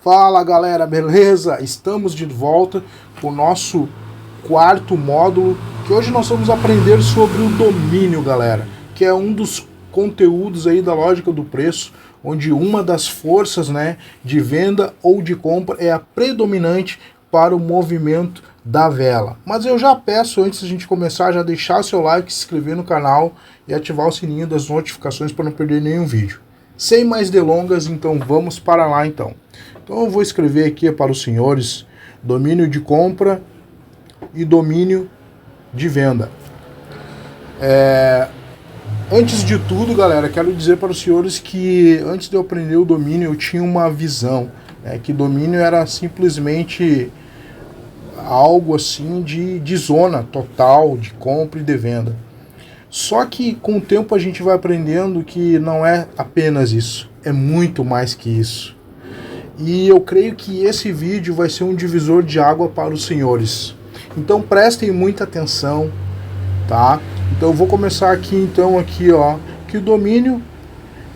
Fala galera, beleza? Estamos de volta com o nosso quarto módulo, que hoje nós vamos aprender sobre o domínio, galera, que é um dos conteúdos aí da lógica do preço, onde uma das forças, né, de venda ou de compra é a predominante para o movimento da vela. Mas eu já peço, antes de a gente começar, já deixar seu like, se inscrever no canal e ativar o sininho das notificações para não perder nenhum vídeo. Sem mais delongas, então vamos para lá então. Então eu vou escrever aqui para os senhores domínio de compra e domínio de venda. Antes de tudo, galera, quero dizer para os senhores que antes de eu aprender o domínio eu tinha uma visão, né, que domínio era simplesmente algo assim de zona total de compra e de venda. Só que com o tempo a gente vai aprendendo que não é apenas isso, é muito mais que isso. E eu creio que esse vídeo vai ser um divisor de água para os senhores. Então prestem muita atenção, tá? Então eu vou começar aqui então ó, que o domínio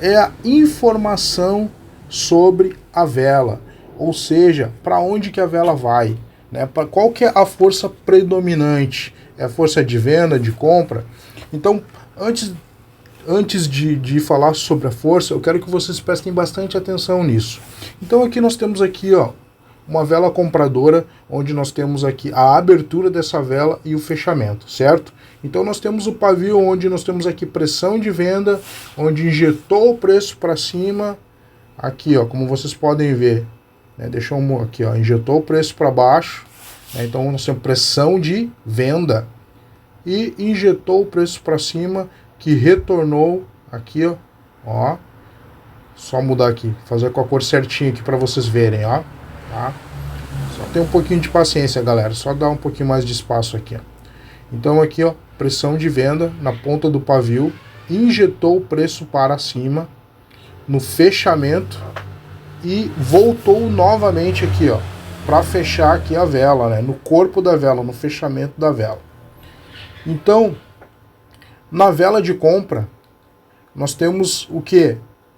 é a informação sobre a vela, ou seja, para onde que a vela vai, né? Para qual que é a força predominante? É a força de venda, de compra? Então, antes de falar sobre a força, eu quero que vocês prestem bastante atenção nisso. Então aqui nós temos aqui, ó, uma vela compradora, onde nós temos aqui a abertura dessa vela e o fechamento, certo? Então nós temos o pavio, onde nós temos aqui pressão de venda, onde injetou o preço para cima, aqui, ó, como vocês podem ver, né? Deixa eu aqui, ó, injetou o preço para baixo, né? Então nós temos pressão de venda e injetou o preço para cima, que retornou aqui, ó, só mudar aqui, fazer com a cor certinha aqui para vocês verem, ó, tá? Só tem um pouquinho de paciência, galera, só dar um pouquinho mais de espaço aqui, ó. Então aqui, ó, pressão de venda na ponta do pavio, injetou o preço para cima no fechamento e voltou novamente aqui, ó, para fechar aqui a vela, né, no corpo da vela, no fechamento da vela. Então, na vela de compra, nós temos o que?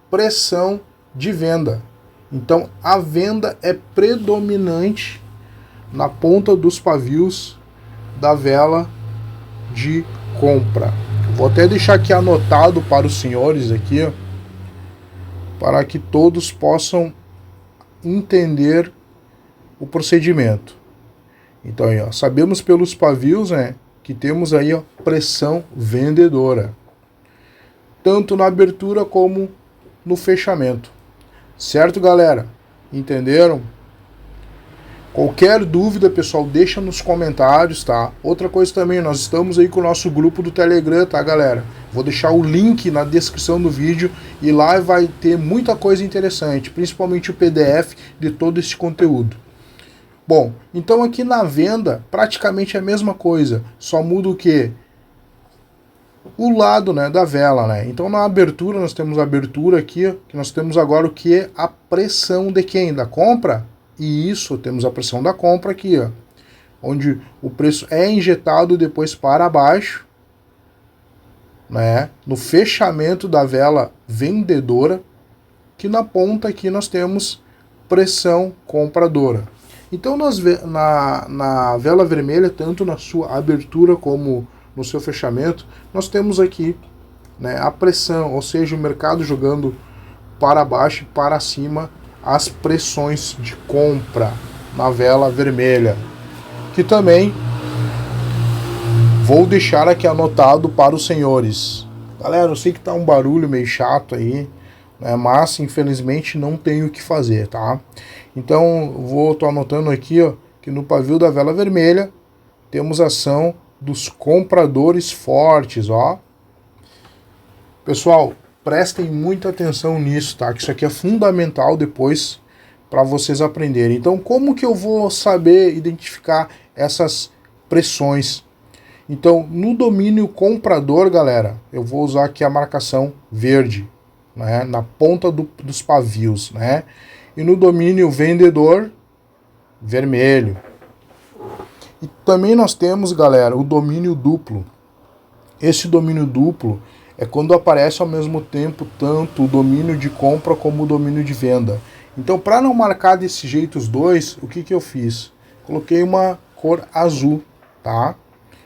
Pressão de venda. Então, a venda é predominante na ponta dos pavios da vela de compra. Vou até deixar aqui anotado para os senhores aqui, ó, para que todos possam entender o procedimento. Então, aí, ó, sabemos pelos pavios, né, que temos aí, ó, pressão vendedora, tanto na abertura como no fechamento. Certo, galera? Entenderam? Qualquer dúvida, pessoal, deixa nos comentários, tá? Outra coisa também, nós estamos aí com o nosso grupo do Telegram, tá, galera? Vou deixar o link na descrição do vídeo e lá vai ter muita coisa interessante, principalmente o PDF de todo esse conteúdo. Bom, então aqui na venda, praticamente a mesma coisa, só muda o quê? O lado, né, da vela, né? Então na abertura, nós temos a abertura aqui, que nós temos agora o que? A pressão de quem? Da compra? E isso, temos a pressão da compra aqui, ó, onde o preço é injetado depois para baixo, né, no fechamento da vela vendedora, que na ponta aqui nós temos pressão compradora. Então na vela vermelha, tanto na sua abertura como no seu fechamento, nós temos aqui, né, a pressão, ou seja, o mercado jogando para baixo e para cima as pressões de compra na vela vermelha, que também vou deixar aqui anotado para os senhores. Galera, eu sei que tá um barulho meio chato aí, né, mas infelizmente não tenho o que fazer, tá? Então tô anotando aqui, ó, que no pavio da vela vermelha temos ação dos compradores fortes, ó. Pessoal, prestem muita atenção nisso, tá? Que isso aqui é fundamental depois para vocês aprenderem. Então, como que eu vou saber identificar essas pressões? Então, no domínio comprador, galera, eu vou usar aqui a marcação verde, né, na ponta dos pavios, né? E no domínio vendedor, vermelho. E também nós temos, galera, o domínio duplo. Esse domínio duplo é quando aparece ao mesmo tempo tanto o domínio de compra como o domínio de venda. Então, para não marcar desse jeito os dois, o que eu fiz? Coloquei uma cor azul, tá?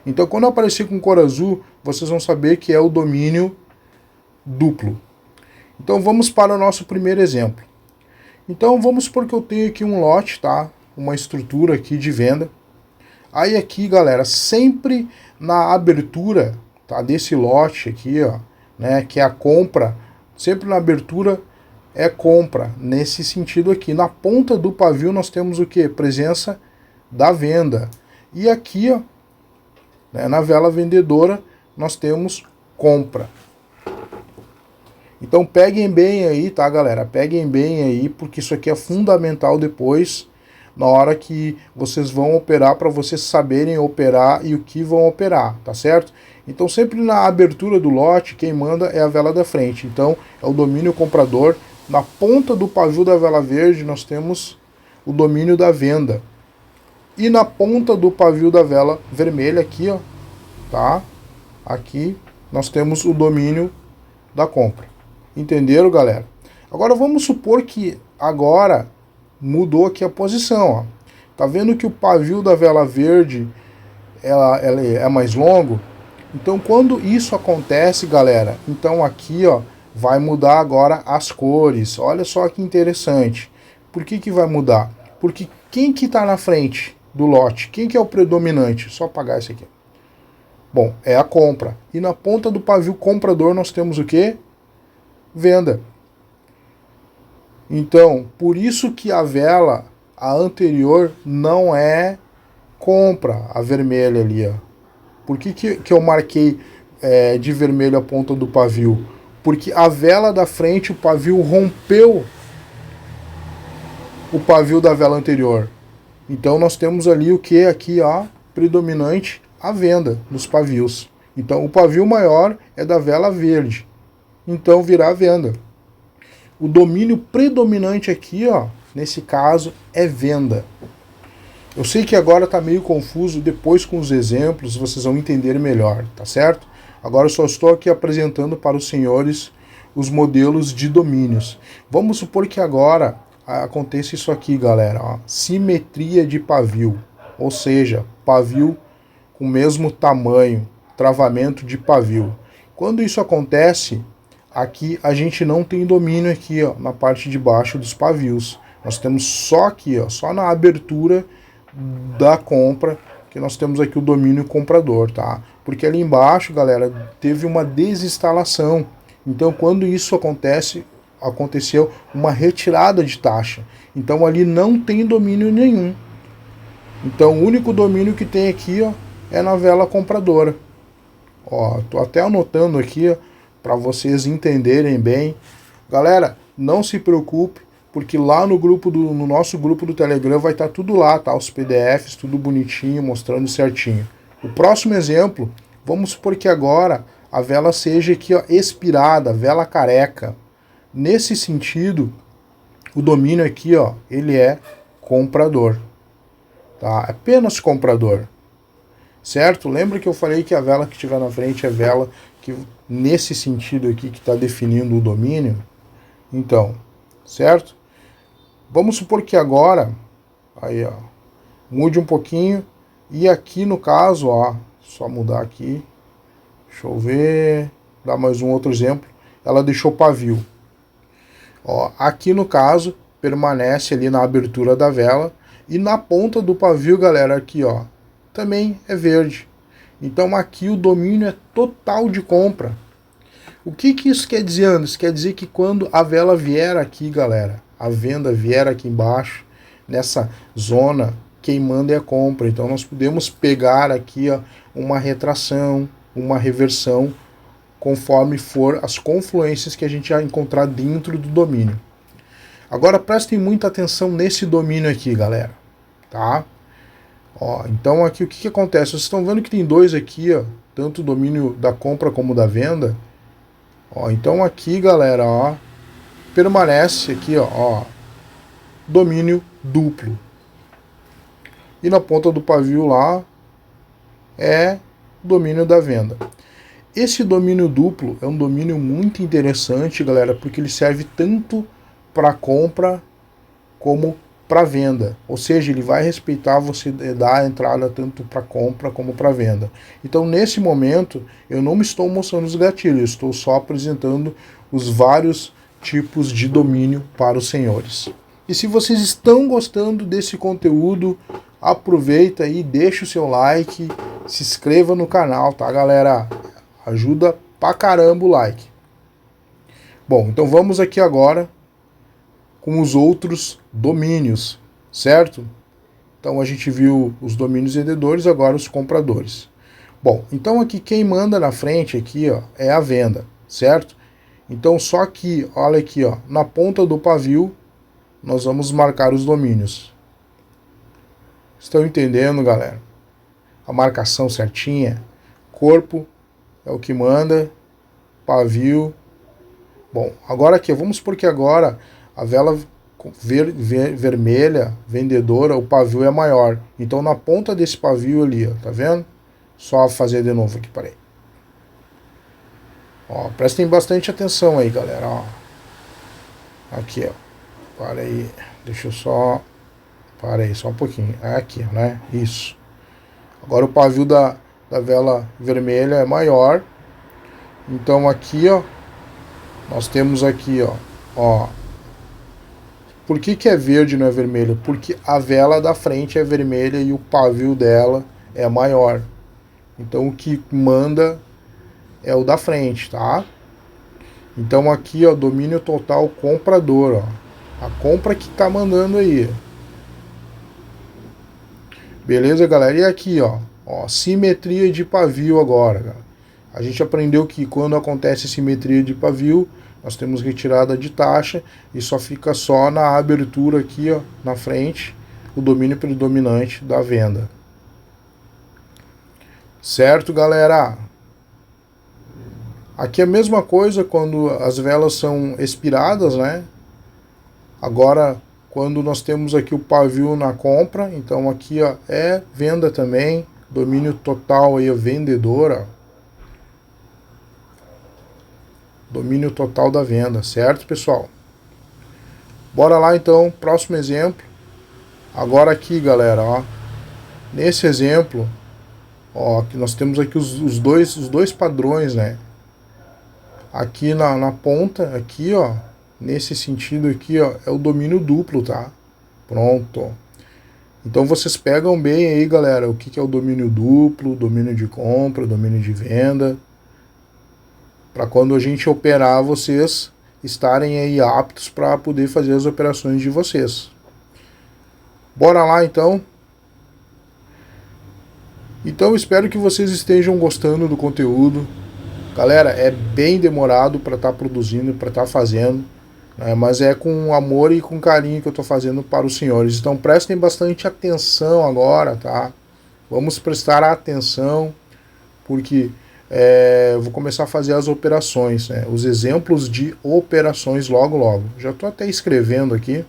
Então, quando aparecer com cor azul, vocês vão saber que é o domínio duplo. Então, vamos para o nosso primeiro exemplo. Então, vamos supor que eu tenho aqui um lote, tá? Uma estrutura aqui de venda. Aí aqui, galera, sempre na abertura, tá, desse lote aqui, ó, né, que é a compra, sempre na abertura é compra, nesse sentido aqui. Na ponta do pavio nós temos o que? Presença da venda. E aqui, ó, né, na vela vendedora, nós temos compra. Então peguem bem aí, tá, galera? Peguem bem aí, porque isso aqui é fundamental depois, na hora que vocês vão operar, para vocês saberem operar e o que vão operar, tá certo? Então sempre na abertura do lote, quem manda é a vela da frente. Então é o domínio comprador. Na ponta do pavio da vela verde nós temos o domínio da venda. E na ponta do pavio da vela vermelha aqui, ó, tá? Aqui nós temos o domínio da compra. Entenderam, galera? Agora vamos supor que agora mudou aqui a posição, ó. Tá vendo que o pavio da vela verde ela é mais longo? Então quando isso acontece, galera, então aqui, ó, vai mudar agora as cores. Olha só que interessante. Por que vai mudar? Porque quem que tá na frente do lote? Quem que é o predominante? Só apagar isso aqui. Bom, é a compra. E na ponta do pavio comprador nós temos o quê? Venda. Então, por isso que a vela, a anterior, não é compra, a vermelha ali, ó. Por que eu marquei de vermelho a ponta do pavio? Porque a vela da frente, o pavio rompeu o pavio da vela anterior. Então nós temos ali o que aqui, ó, predominante, a venda nos pavios. Então o pavio maior é da vela verde. Então virá a venda. O domínio predominante aqui, ó, nesse caso, é venda. Eu sei que agora está meio confuso, depois com os exemplos vocês vão entender melhor, tá certo? Agora eu só estou aqui apresentando para os senhores os modelos de domínios. Vamos supor que agora aconteça isso aqui, galera, ó, simetria de pavio, ou seja, pavio com o mesmo tamanho, travamento de pavio. Quando isso acontece, aqui a gente não tem domínio aqui, ó, na parte de baixo dos pavios. Nós temos só aqui, ó, só na abertura da compra, que nós temos aqui o domínio comprador, tá? Porque ali embaixo, galera, teve uma desinstalação. Então, quando isso aconteceu uma retirada de taxa. Então, ali não tem domínio nenhum. Então, o único domínio que tem aqui, ó, é na vela compradora. Ó, tô até anotando aqui, para vocês entenderem bem. Galera, não se preocupe, porque lá no nosso grupo do Telegram vai estar tudo lá, tá? Os PDFs, tudo bonitinho, mostrando certinho. O próximo exemplo, vamos supor que agora a vela seja aqui, ó, expirada, vela careca. Nesse sentido, o domínio aqui, ó, ele é comprador, tá? Apenas comprador, certo? Lembra que eu falei que a vela que estiver na frente é vela que, nesse sentido aqui, que está definindo o domínio? Então, certo? Vamos supor que agora, aí, ó, mude um pouquinho, e aqui no caso, ó, só mudar aqui, deixa eu ver, dar mais um outro exemplo, ela deixou pavio. Ó, aqui no caso, permanece ali na abertura da vela, e na ponta do pavio, galera, aqui, ó, também é verde. Então aqui o domínio é total de compra. O que isso quer dizer, Anderson? Isso quer dizer que quando a vela vier aqui, galera, a venda vier aqui embaixo, nessa zona, quem manda é a compra. Então nós podemos pegar aqui, ó, uma retração, uma reversão, conforme for as confluências que a gente vai encontrar dentro do domínio. Agora prestem muita atenção nesse domínio aqui, galera, tá? Ó, então aqui o que acontece? Vocês estão vendo que tem dois aqui, ó, tanto o domínio da compra como da venda. Ó, então aqui, galera, ó, permanece aqui, ó, domínio duplo. E na ponta do pavio lá é domínio da venda. Esse domínio duplo é um domínio muito interessante, galera, porque ele serve tanto para compra como para venda, ou seja, ele vai respeitar você dar a entrada tanto para compra como para venda. Então, nesse momento, eu não estou mostrando os gatilhos, eu estou só apresentando os vários tipos de domínio para os senhores. E se vocês estão gostando desse conteúdo, aproveita aí, deixa o seu like, se inscreva no canal, tá, galera? Ajuda pra caramba o like. Bom, então vamos aqui agora com os outros domínios, certo? Então a gente viu os domínios vendedores, agora os compradores. Bom, então aqui quem manda na frente aqui, ó, é a venda, certo? Então só que, olha aqui, ó, na ponta do pavio, nós vamos marcar os domínios. Estão entendendo, galera? A marcação certinha. Corpo é o que manda, pavio. Bom, agora aqui, vamos supor que agora a vela vermelha, vendedora, o pavio é maior. Então na ponta desse pavio ali, ó, tá vendo? Só fazer de novo aqui, parei. Ó, prestem bastante atenção aí, galera, ó. Aqui, ó. Para aí, deixa eu só... Para aí, só um pouquinho. É aqui, né? Isso. Agora o pavio da vela vermelha é maior. Então aqui, ó, nós temos aqui, ó. Por que é verde e não é vermelho? Porque a vela da frente é vermelha e o pavio dela é maior. Então o que manda é o da frente, tá? Então aqui, ó, domínio total comprador, ó. A compra que tá mandando aí. Beleza, galera? E aqui, ó, simetria de pavio agora, galera. A gente aprendeu que quando acontece simetria de pavio, nós temos retirada de taxa e só fica só na abertura aqui, ó, na frente, o domínio predominante da venda. Certo, galera? Aqui é a mesma coisa quando as velas são expiradas, né? Agora, quando nós temos aqui o pavio na compra, então aqui, ó, é venda também, domínio total aí, vendedora. Domínio total da venda, certo, pessoal? Bora lá, então, próximo exemplo. Agora aqui, galera, ó. Nesse exemplo, ó, que nós temos aqui os dois padrões, né? Aqui na ponta, aqui, ó, nesse sentido aqui, ó, é o domínio duplo, tá? Pronto. Então vocês pegam bem aí, galera, o que é o domínio duplo, domínio de compra, domínio de venda, para quando a gente operar, vocês estarem aí aptos para poder fazer as operações de vocês. Bora lá, então. Então, espero que vocês estejam gostando do conteúdo. Galera, é bem demorado para estar produzindo, para estar fazendo, né? Mas é com amor e com carinho que eu estou fazendo para os senhores. Então, prestem bastante atenção agora, tá? Vamos prestar atenção, porque... vou começar a fazer as operações, né? Os exemplos de operações logo. Já estou até escrevendo aqui.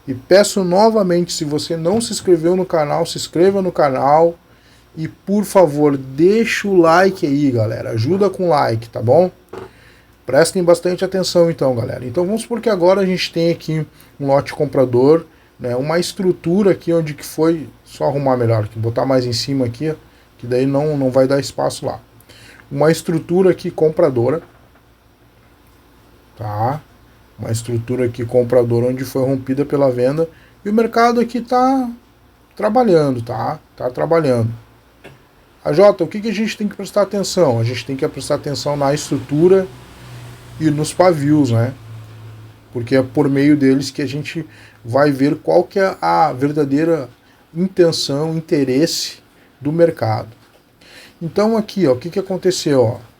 E peço novamente, se você não se inscreveu no canal, se inscreva no canal. E por favor, deixa o like aí, galera. Ajuda com like, tá bom? Prestem bastante atenção então, galera. Então vamos supor que agora a gente tem aqui um lote comprador, né? Uma estrutura aqui onde que foi... Só arrumar melhor aqui, botar mais em cima aqui, ó, que daí não vai dar espaço lá. Uma estrutura aqui compradora, tá? Uma estrutura aqui compradora onde foi rompida pela venda e o mercado aqui tá trabalhando, tá? Tá trabalhando. A Jota, o que a gente tem que prestar atenção? A gente tem que prestar atenção na estrutura e nos pavios, né? Porque é por meio deles que a gente vai ver qual que é a verdadeira intenção, interesse do mercado. Então aqui, ó, o que aconteceu, ó?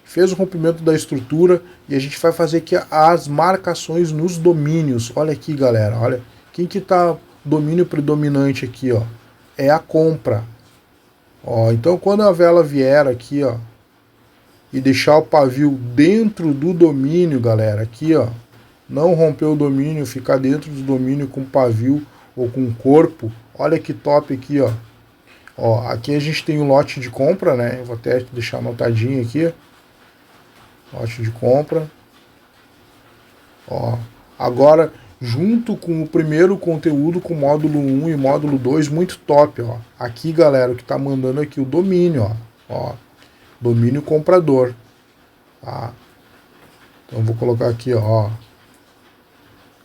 Fez o rompimento da estrutura e a gente vai fazer aqui as marcações nos domínios. Olha aqui, galera, olha. Quem que tá domínio predominante aqui, ó? É a compra. Ó, então quando a vela vier aqui, ó, e deixar o pavio dentro do domínio, galera, aqui, ó, não romper o domínio, ficar dentro do domínio com pavio ou com corpo. Olha que top aqui, ó. Ó, aqui a gente tem um lote de compra, né? Eu vou até deixar anotadinho aqui. Lote de compra. Ó, agora junto com o primeiro conteúdo com módulo 1 e módulo 2, muito top, ó. Aqui, galera, o que tá mandando aqui o domínio, ó, domínio comprador, tá? Então vou colocar aqui, ó,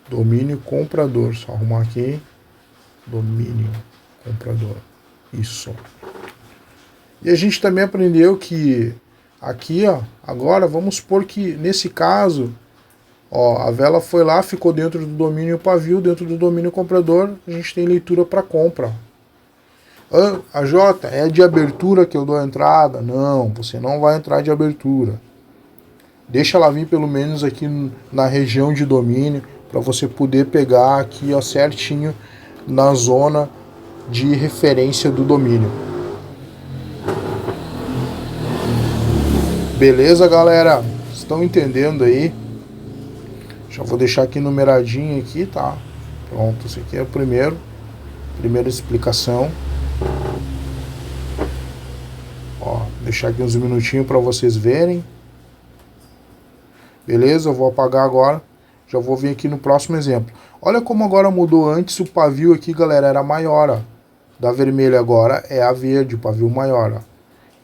domínio comprador, só arrumar aqui, domínio comprador, isso. E a gente também aprendeu que aqui, ó, agora vamos supor que nesse caso, ó, a vela foi lá, ficou dentro do domínio pavio, dentro do domínio comprador, a gente tem leitura para compra. A J, é de abertura que eu dou a entrada? Não, você não vai entrar de abertura. Deixa ela vir pelo menos aqui na região de domínio, para você poder pegar aqui, ó, certinho na zona de referência do domínio. Beleza, galera? Estão entendendo aí? Já vou deixar aqui numeradinho aqui, tá? Pronto, esse aqui é o primeira explicação. Ó, deixar aqui uns minutinhos para vocês verem. Beleza? Eu vou apagar agora. Já vou vir aqui no próximo exemplo. Olha como agora mudou. Antes o pavio aqui, galera, era maior, ó. Da vermelha agora é a verde, o pavio maior, ó.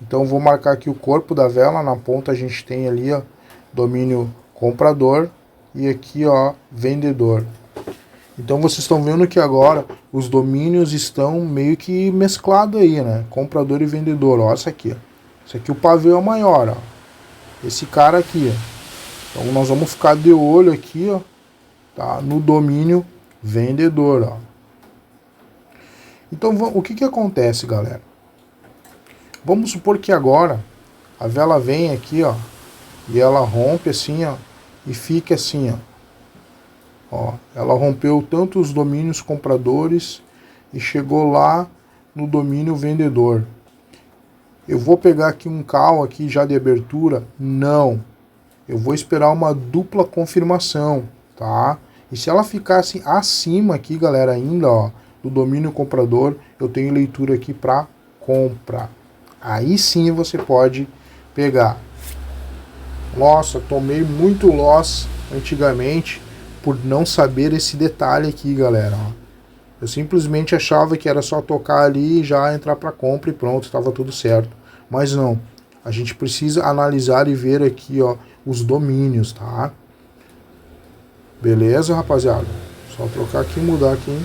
Então vou marcar aqui o corpo da vela. Na ponta a gente tem ali, ó, domínio comprador. E aqui, ó, vendedor. Então vocês estão vendo que agora os domínios estão meio que mesclados aí, né? Comprador e vendedor, ó, essa aqui, ó. Esse aqui o pavio é maior, ó. Esse cara aqui, ó. Então nós vamos ficar de olho aqui, ó, tá? No domínio vendedor, ó. Então o que acontece, galera? Vamos supor que agora a vela vem aqui, ó, e ela rompe assim, ó, e fica assim, ó. Ela rompeu tanto os domínios compradores e chegou lá no domínio vendedor. Eu vou pegar aqui um call aqui já de abertura? Não. Eu vou esperar uma dupla confirmação, tá? E se ela ficar assim acima aqui, galera, ainda, ó, do domínio comprador, eu tenho leitura aqui para compra. Aí sim você pode pegar. Nossa, tomei muito loss antigamente por não saber esse detalhe aqui, galera. Eu simplesmente achava que era só tocar ali e já entrar para compra e pronto, estava tudo certo. Mas não, a gente precisa analisar e ver aqui, ó, os domínios, tá? Beleza, rapaziada? Só trocar aqui e mudar aqui.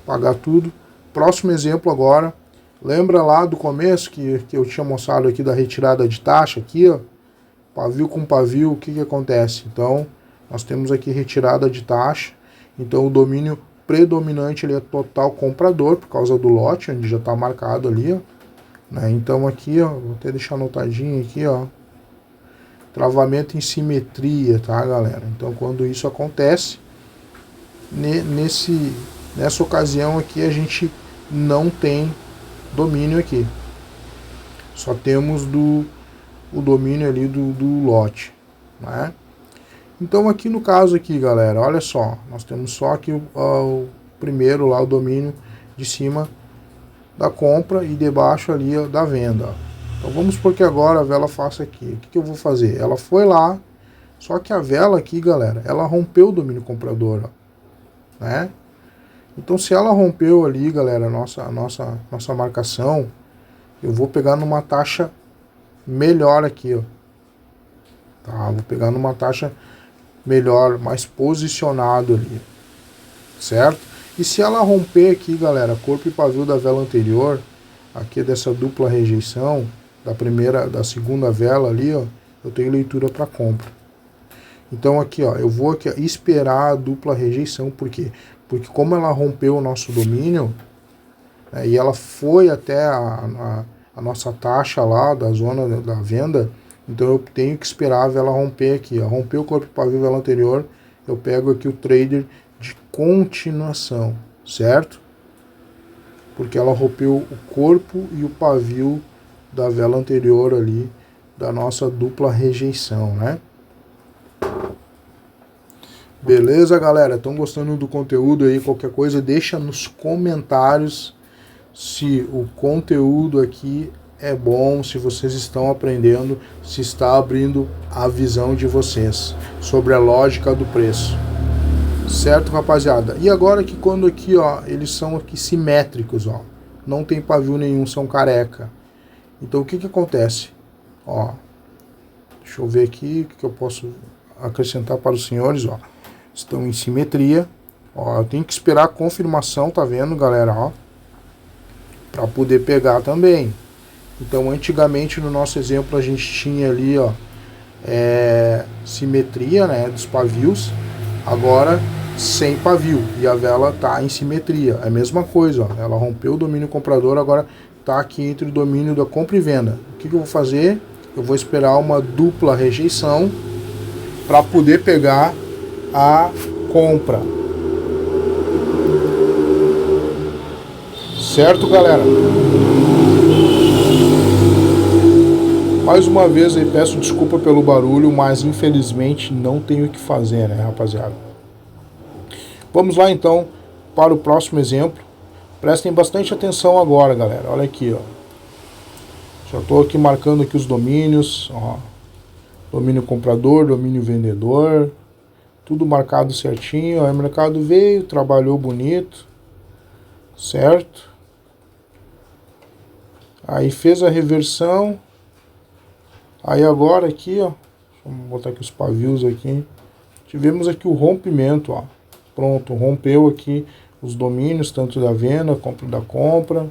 Apagar tudo. Próximo exemplo agora. Lembra lá do começo que eu tinha mostrado aqui da retirada de taxa aqui, ó? Pavio com pavio, o que acontece? Então, nós temos aqui retirada de taxa. Então, o domínio predominante ele é total comprador, por causa do lote, onde já está marcado ali, ó. Né? Então, aqui, ó, vou até deixar anotadinho aqui, ó. Travamento em simetria, tá, galera? Então, quando isso acontece, nessa ocasião aqui, a gente não tem domínio aqui. Só temos o domínio ali do lote, né? Então aqui no caso aqui, galera, olha só, nós temos só aqui o primeiro lá, o domínio de cima da compra e debaixo ali, ó, da venda. Então vamos supor que agora a vela faça aqui. O que eu vou fazer? Ela foi lá, só que a vela aqui, galera, ela rompeu o domínio comprador, ó, né? Então se ela rompeu ali, galera, a nossa marcação, eu vou pegar numa taxa melhor aqui, ó. Tá, vou pegar numa taxa melhor, mais posicionado ali, certo? E se ela romper aqui, galera, corpo e pavio da vela anterior, aqui dessa dupla rejeição, da segunda vela ali, ó, eu tenho leitura para compra. Então aqui, ó, eu vou aqui, ó, esperar a dupla rejeição, por quê? Porque como ela rompeu o nosso domínio, né, e ela foi até a nossa taxa lá, da zona da venda, então eu tenho que esperar a vela romper aqui, ó. Rompeu o corpo pavio vela anterior, eu pego aqui o trader de continuação, certo? Porque ela rompeu o corpo e o pavio da vela anterior ali, da nossa dupla rejeição, né? Beleza, galera? Estão gostando do conteúdo aí? Qualquer coisa, deixa nos comentários se o conteúdo aqui é bom, se vocês estão aprendendo, se está abrindo a visão de vocês sobre a lógica do preço. Certo, rapaziada? E agora que quando aqui, ó, eles são aqui simétricos, ó, não tem pavio nenhum, são careca. Então o que que acontece? Ó, deixa eu ver aqui o que eu posso acrescentar para os senhores, ó. Estão em simetria. Ó, eu tenho que esperar a confirmação, tá vendo, galera, ó, para poder pegar também. Então, antigamente, no nosso exemplo, a gente tinha ali, ó, simetria, né, dos pavios. Agora, sem pavio. E a vela tá em simetria. É a mesma coisa, ó. Ela rompeu o domínio comprador, agora tá aqui entre o domínio da compra e venda. O que que eu vou fazer? Eu vou esperar uma dupla rejeição para poder pegar a compra. Certo, galera? Mais uma vez aí peço desculpa pelo barulho, mas infelizmente não tenho o que fazer, né, rapaziada? Vamos lá então para o próximo exemplo. Prestem bastante atenção agora, galera. Olha aqui, ó. Já estou aqui marcando aqui os domínios, ó. Domínio comprador, domínio vendedor, tudo marcado certinho. Aí o mercado veio, trabalhou bonito, certo? Aí fez a reversão. Aí agora aqui, ó, vamos botar aqui os pavios aqui. Tivemos aqui o rompimento, ó. Pronto, rompeu aqui os domínios, tanto da venda, compra da compra.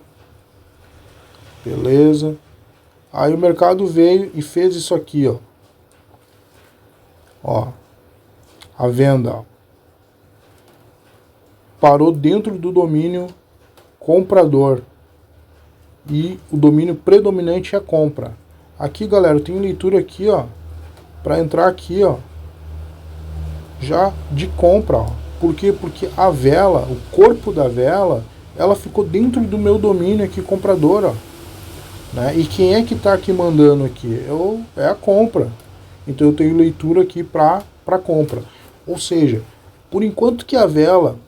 Beleza. Aí o mercado veio e fez isso aqui, ó. Ó, a venda, ó, parou dentro do domínio comprador. E o domínio predominante é a compra. Aqui, galera, eu tenho leitura aqui, ó, para entrar aqui, ó, já de compra, ó. Por quê? Porque a vela, o corpo da vela, ela ficou dentro do meu domínio aqui comprador, ó, né? E quem é que tá aqui mandando aqui? É a compra. Então eu tenho leitura aqui para compra. Ou seja, por enquanto que a vela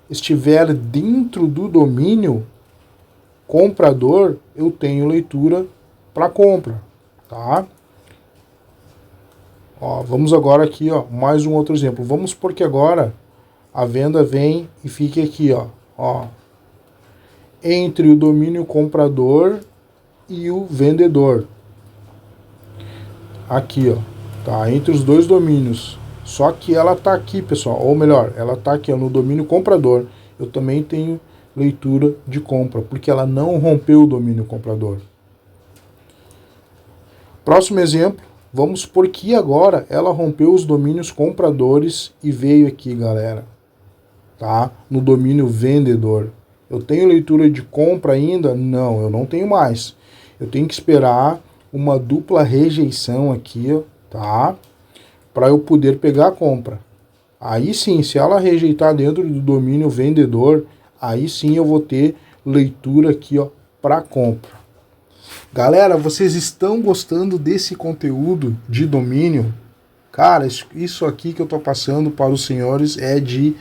estiver dentro do domínio comprador, eu tenho leitura para compra, tá? Ó, vamos agora aqui, ó, mais um outro exemplo. Vamos supor que agora a venda vem e fique aqui, ó, entre o domínio comprador e o vendedor. Aqui, ó, tá entre os dois domínios. Só que ela tá aqui, pessoal, ou melhor, ela tá aqui, ó, no domínio comprador. Eu também tenho leitura de compra, porque ela não rompeu o domínio comprador. Próximo exemplo, vamos supor que agora ela rompeu os domínios compradores e veio aqui, galera, tá? No domínio vendedor. Eu tenho leitura de compra ainda? Não, eu não tenho mais. Eu tenho que esperar uma dupla rejeição aqui, ó, tá? Para eu poder pegar a compra. Aí sim, se ela rejeitar dentro do domínio vendedor, aí sim eu vou ter leitura aqui, ó, para compra. Galera, vocês estão gostando desse conteúdo de domínio? Cara, isso aqui que eu tô passando para os senhores é de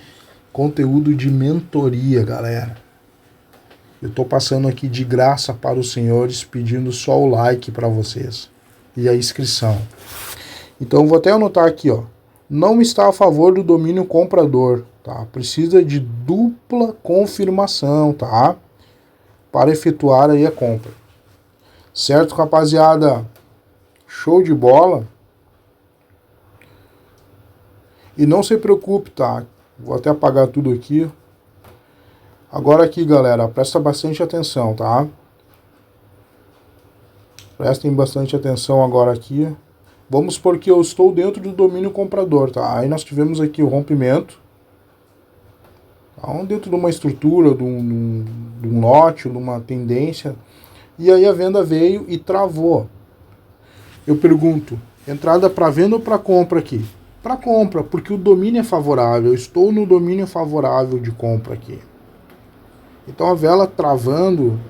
conteúdo de mentoria, galera. Eu tô passando aqui de graça para os senhores, pedindo só o like para vocês e a inscrição. Então vou até anotar aqui, ó. Não está a favor do domínio comprador, tá? Precisa de dupla confirmação, tá? Para efetuar aí a compra. Certo, rapaziada? Show de bola. E não se preocupe, tá? Vou até apagar tudo aqui. Agora aqui, galera, presta bastante atenção, tá? Prestem bastante atenção agora aqui. Vamos supor que eu estou dentro do domínio comprador, tá? Aí nós tivemos aqui o rompimento. Tá? Dentro de uma estrutura, de um lote, de uma tendência. E aí a venda veio e travou. Eu pergunto, entrada para venda ou para compra aqui? Para compra, porque o domínio é favorável. Eu estou no domínio favorável de compra aqui. Então a vela travando,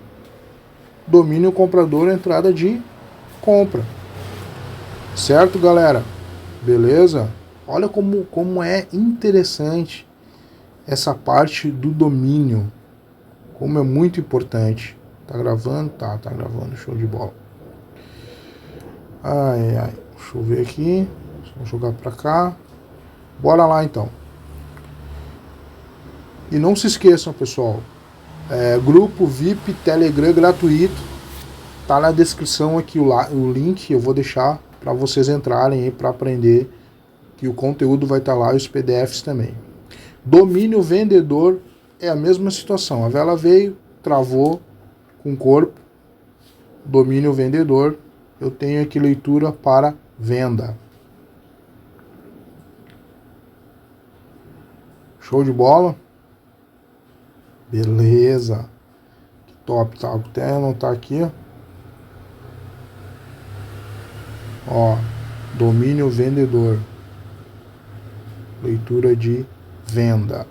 domínio comprador, entrada de compra. Certo, galera? Beleza? Olha como é interessante essa parte do domínio. Como é muito importante. Tá gravando? Tá gravando, show de bola. Ai, ai, deixa eu ver aqui. Vou jogar pra cá. Bora lá então. E não se esqueçam, pessoal, grupo VIP Telegram gratuito, tá na descrição aqui o link, eu vou deixar para vocês entrarem aí para aprender, que o conteúdo vai estar lá e os PDFs também. Domínio vendedor é a mesma situação, a vela veio, travou com o corpo, domínio vendedor, eu tenho aqui leitura para venda. Show de bola? Beleza. Que top, tá? Vou até anotar aqui, ó. Domínio vendedor. Leitura de venda.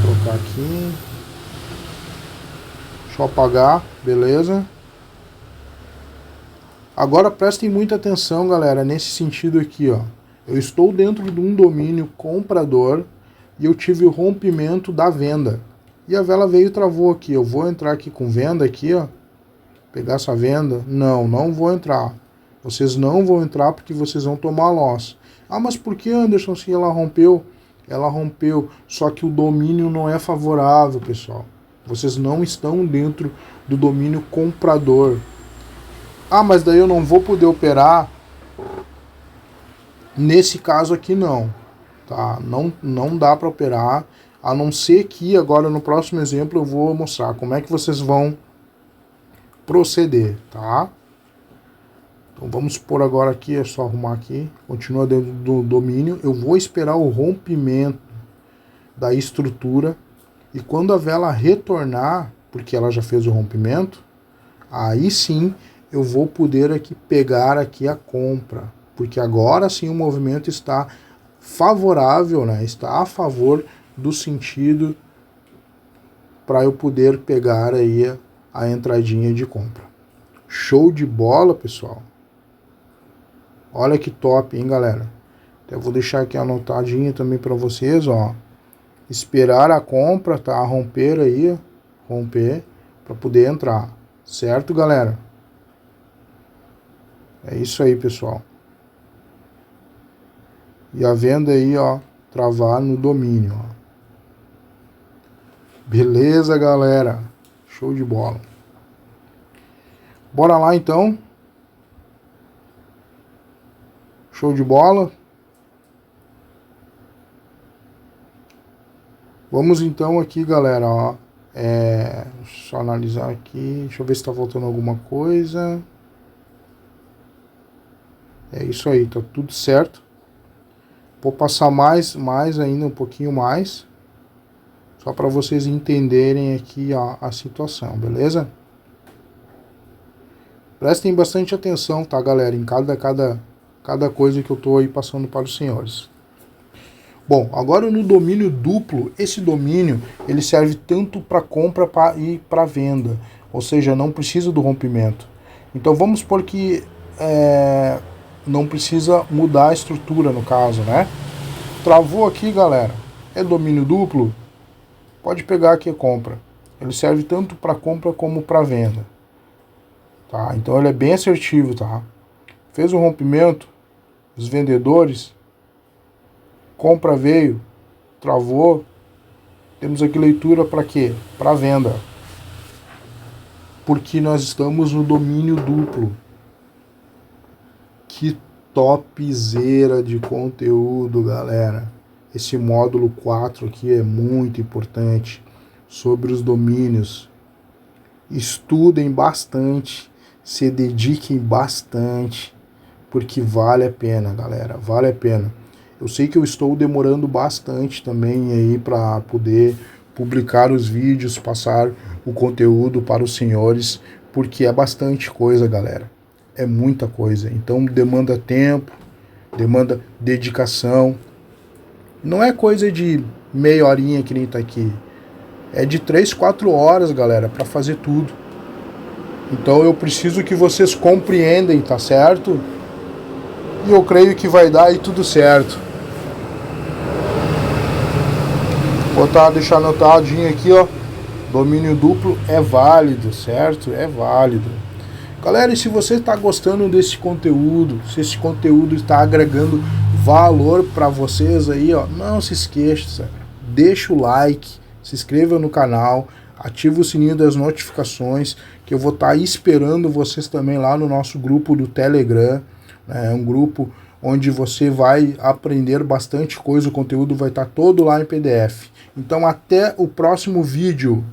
Vou trocar aqui. Deixa eu apagar, beleza? Agora prestem muita atenção, galera, nesse sentido aqui, ó. Eu estou dentro de um domínio comprador e eu tive o rompimento da venda. E a vela veio e travou aqui. Eu vou entrar aqui com venda aqui, ó. Pegar essa venda. Não vou entrar. Vocês não vão entrar porque vocês vão tomar loss. Ah, mas por que, Anderson, se ela rompeu? Ela rompeu, só que o domínio não é favorável, pessoal. Vocês não estão dentro do domínio comprador. Ah, mas daí eu não vou poder operar. Nesse caso aqui não, tá? Não dá para operar, a não ser que agora no próximo exemplo eu vou mostrar como é que vocês vão proceder, tá? Então vamos por agora aqui, é só arrumar aqui, continua dentro do domínio, eu vou esperar o rompimento da estrutura e quando a vela retornar, porque ela já fez o rompimento, aí sim eu vou poder aqui pegar aqui a compra. Porque agora sim o movimento está favorável, né? Está a favor do sentido para eu poder pegar aí a entradinha de compra. Show de bola, pessoal. Olha que top, hein, galera? Até vou deixar aqui anotadinho também para vocês, ó. Esperar a compra, tá? Romper aí, romper para poder entrar. Certo, galera? É isso aí, pessoal. E a venda aí, ó, travar no domínio, ó. Beleza, galera? Show de bola. Bora lá, então. Show de bola. Vamos, então, aqui, galera, ó. Só analisar aqui. Deixa eu ver se tá faltando alguma coisa. É isso aí, tá tudo certo. Vou passar mais ainda, um pouquinho mais, só para vocês entenderem aqui a situação, beleza? Prestem bastante atenção, tá, galera, em cada coisa que eu tô aí passando para os senhores. Bom, agora no domínio duplo, esse domínio, ele serve tanto para compra e para venda, ou seja, não precisa do rompimento. Então vamos supor que não precisa mudar a estrutura no caso, né? Travou aqui, galera, é domínio duplo, pode pegar aqui a compra. Ele serve tanto para compra como para venda, tá? Então ele é bem assertivo, tá? Fez um rompimento, os vendedores, compra veio, travou, temos aqui leitura para quê? Para venda, porque nós estamos no domínio duplo. Que topzera de conteúdo, galera. Esse módulo 4 aqui é muito importante sobre os domínios. Estudem bastante, se dediquem bastante, porque vale a pena, galera, vale a pena. Eu sei que eu estou demorando bastante também aí para poder publicar os vídeos, passar o conteúdo para os senhores, porque é bastante coisa, galera. É muita coisa, então demanda tempo, demanda dedicação. Não é coisa de meia horinha que nem tá aqui. É de 3, 4 horas, galera, para fazer tudo. Então eu preciso que vocês compreendem, tá certo? E eu creio que vai dar aí tudo certo. Botar, deixar anotadinho aqui, ó. Domínio duplo é válido, certo? É válido. Galera, e se você está gostando desse conteúdo, se esse conteúdo está agregando valor para vocês aí, ó, não se esqueça, deixa o like, se inscreva no canal, ativa o sininho das notificações, que eu vou estar esperando vocês também lá no nosso grupo do Telegram, né, um grupo onde você vai aprender bastante coisa, o conteúdo vai estar todo lá em PDF. Então até o próximo vídeo.